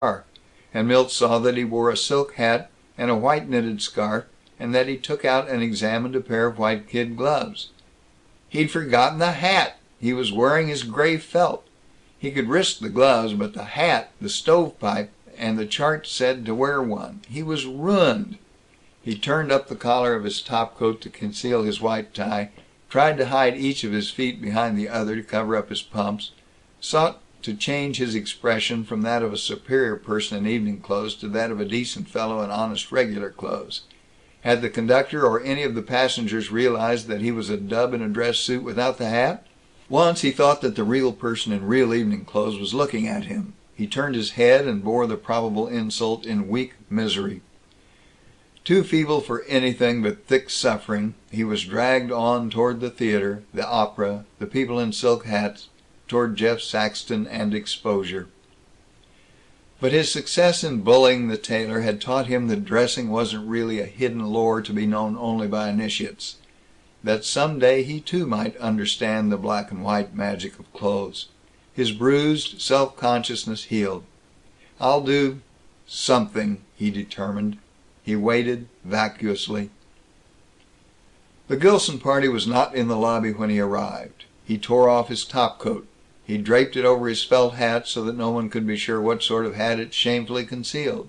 car, and Milt saw that he wore a silk hat and a white knitted scarf, and that he took out and examined a pair of white kid gloves. He'd forgotten the hat! He was wearing his gray felt. He could risk the gloves, but the hat, the stovepipe, and the chart said to wear one. He was ruined. He turned up the collar of his topcoat to conceal his white tie, tried to hide each of his feet behind the other to cover up his pumps, sought to change his expression from that of a superior person in evening clothes to that of a decent fellow in honest regular clothes. Had the conductor or any of the passengers realized that he was a dub in a dress suit without the hat? Once he thought that the real person in real evening clothes was looking at him. He turned his head and bore the probable insult in weak misery. Too feeble for anything but thick suffering, he was dragged on toward the theater, the opera, the people in silk hats, toward Jeff Saxton and exposure. But his success in bullying the tailor had taught him that dressing wasn't really a hidden lore to be known only by initiates. That some day he too might understand the black and white magic of clothes. His bruised self-consciousness healed. "I'll do something," he determined. He waited vacuously. The Gilson party was not in the lobby when he arrived. He tore off his topcoat. He draped it over his felt hat so that no one could be sure what sort of hat it shamefully concealed.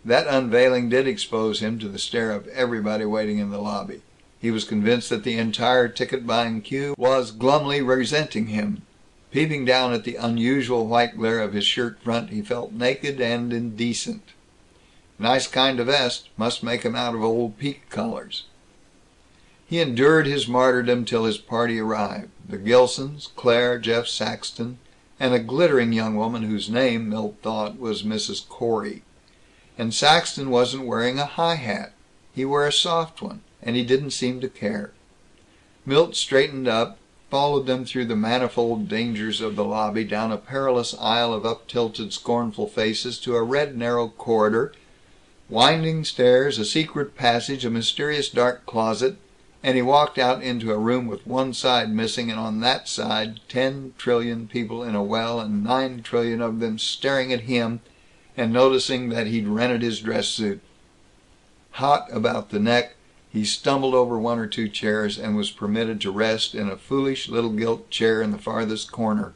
That unveiling did expose him to the stare of everybody waiting in the lobby. He was convinced that the entire ticket-buying queue was glumly resenting him. Peeping down at the unusual white glare of his shirt front, he felt naked and indecent. Nice kind of vest. Must make 'em out of old peak collars. He endured his martyrdom till his party arrived. The Gilsons, Claire, Jeff Saxton, and a glittering young woman whose name, Milt thought, was Mrs. Corey. And Saxton wasn't wearing a high hat. He wore a soft one, and he didn't seem to care. Milt straightened up, followed them through the manifold dangers of the lobby, down a perilous aisle of up-tilted, scornful faces, to a red narrow corridor, winding stairs, a secret passage, a mysterious dark closet, and he walked out into a room with one side missing, and on that side 10 trillion people in a well, and 9 trillion of them staring at him and noticing that he'd rented his dress suit. Hot about the neck, he stumbled over one or two chairs and was permitted to rest in a foolish little gilt chair in the farthest corner.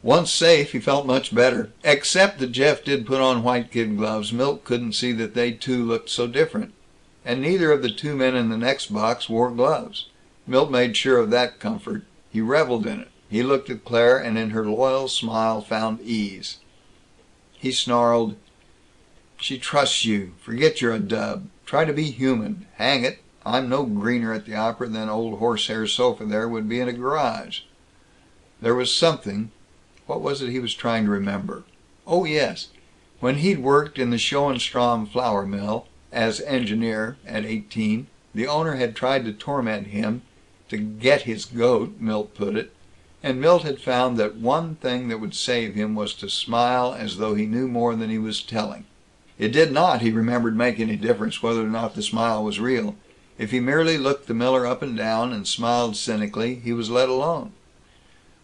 Once safe, he felt much better. Except that Jeff did put on white kid gloves, Milt couldn't see that they too looked so different. And neither of the two men in the next box wore gloves. Milt made sure of that comfort. He reveled in it. He looked at Claire, and in her loyal smile found ease. He snarled, "She trusts you. Forget you're a dub. Try to be human. Hang it, I'm no greener at the opera than old horsehair sofa there would be in a garage." There was something. What was it he was trying to remember? Oh, yes. When he'd worked in the Schoenstrom flour mill, as engineer, at 18, the owner had tried to torment him, to get his goat, Milt put it, and Milt had found that one thing that would save him was to smile as though he knew more than he was telling. It did not, he remembered, make any difference whether or not the smile was real. If he merely looked the miller up and down and smiled cynically, he was let alone.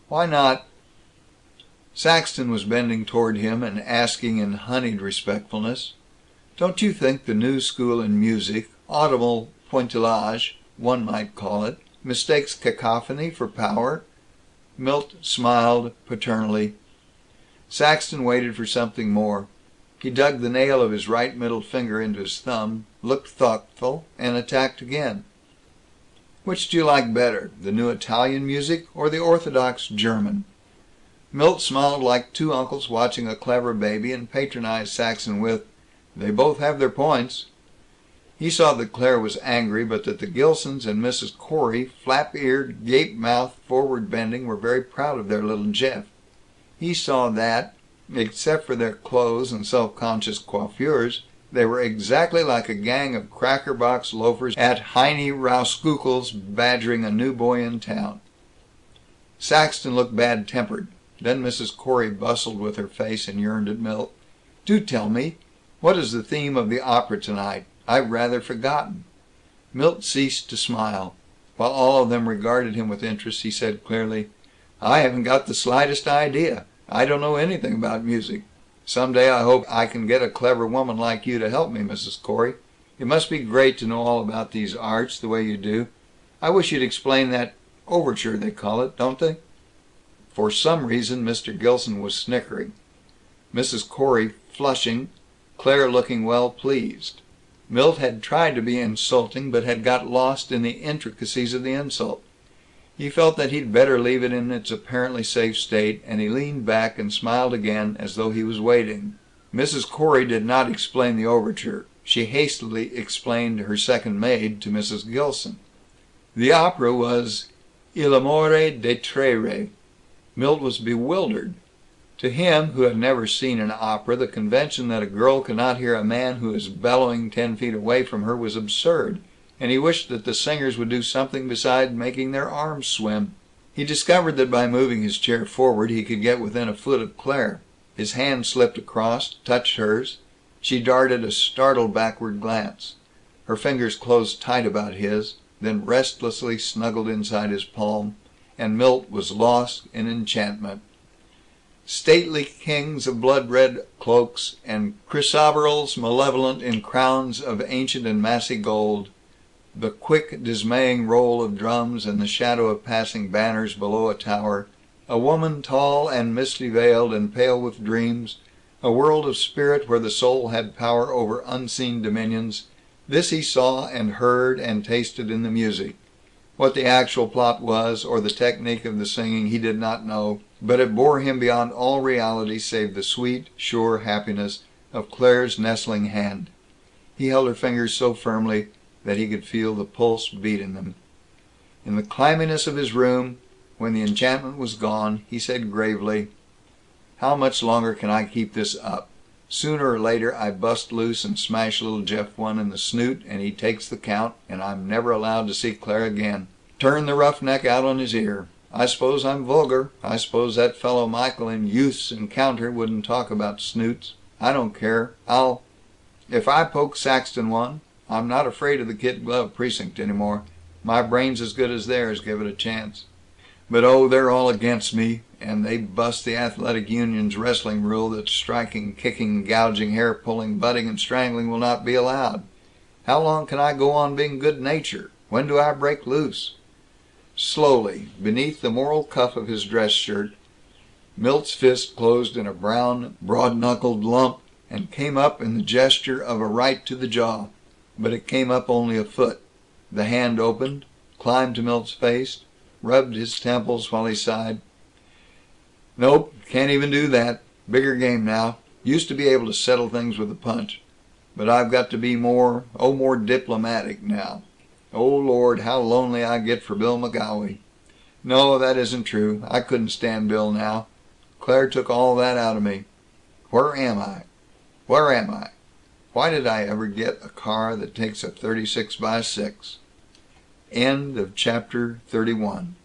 Why not? Saxton was bending toward him and asking in honeyed respectfulness, "Don't you think the new school in music, audible pointillage, one might call it, mistakes cacophony for power?" Milt smiled paternally. Saxton waited for something more. He dug the nail of his right middle finger into his thumb, looked thoughtful, and attacked again. "Which do you like better, the new Italian music or the orthodox German?" Milt smiled like two uncles watching a clever baby, and patronized Saxton with, "They both have their points." He saw that Claire was angry, but that the Gilsons and Mrs. Corey, flap-eared, gape-mouthed, forward-bending, were very proud of their little Jeff. He saw that, except for their clothes and self-conscious coiffures, they were exactly like a gang of cracker-box loafers at Heine Rauskukle's badgering a new boy in town. Saxton looked bad-tempered. Then Mrs. Corey bustled with her face and yearned at Milt. "Do tell me, what is the theme of the opera tonight? I've rather forgotten." Milt ceased to smile. While all of them regarded him with interest, he said clearly, "I haven't got the slightest idea. I don't know anything about music." Some day I hope I can get a clever woman like you to help me, Mrs. Corey. It must be great to know all about these arts, the way you do. I wish you'd explain that overture, they call it, don't they?" For some reason, Mr. Gilson was snickering, Mrs. Corey flushing, Claire looking well pleased. Milt had tried to be insulting, but had got lost in the intricacies of the insult. He felt that he'd better leave it in its apparently safe state, and he leaned back and smiled again, as though he was waiting. Mrs. Corey did not explain the overture. She hastily explained her second maid to Mrs. Gilson. The opera was Il amore di tre. Milt was bewildered. To him, who had never seen an opera, the convention that a girl cannot hear a man who is bellowing 10 feet away from her was absurd, and he wished that the singers would do something besides making their arms swim. He discovered that by moving his chair forward he could get within a foot of Claire. His hand slipped across, touched hers. She darted a startled backward glance. Her fingers closed tight about his, then restlessly snuggled inside his palm, and Milt was lost in enchantment. Stately kings of blood-red cloaks, and chrysoberyls malevolent in crowns of ancient and massy gold, the quick dismaying roll of drums, and the shadow of passing banners below a tower, a woman tall and misty-veiled and pale with dreams, a world of spirit where the soul had power over unseen dominions, this he saw and heard and tasted in the music. What the actual plot was, or the technique of the singing, he did not know, but it bore him beyond all reality save the sweet, sure happiness of Claire's nestling hand. He held her fingers so firmly that he could feel the pulse beat in them. In the clamminess of his room, when the enchantment was gone, he said gravely, "How much longer can I keep this up? Sooner or later I bust loose and smash little Jeff one in the snoot, and he takes the count, and I'm never allowed to see Claire again. Turn the roughneck out on his ear. I suppose I'm vulgar. I suppose that fellow Michael in Youth's Encounter wouldn't talk about snoots. I don't care. If I poke Saxton one, I'm not afraid of the kid glove precinct any more. My brain's as good as theirs, give it a chance. But oh, they're all against me, and they bust the athletic union's wrestling rule that striking, kicking, gouging, hair-pulling, butting, and strangling will not be allowed. How long can I go on being good-natured? When do I break loose?" Slowly, beneath the moral cuff of his dress shirt, Milt's fist closed in a brown, broad-knuckled lump, and came up in the gesture of a right to the jaw. But it came up only a foot. The hand opened, climbed to Milt's face, rubbed his temples while he sighed. "Nope, can't even do that. Bigger game now. Used to be able to settle things with a punch. But I've got to be more diplomatic now. Oh Lord, how lonely I get for Bill McGolwey. No, that isn't true. I couldn't stand Bill now. Claire took all that out of me. Where am I? Where am I? Why did I ever get a car that takes a 36 by 6? End of chapter 31.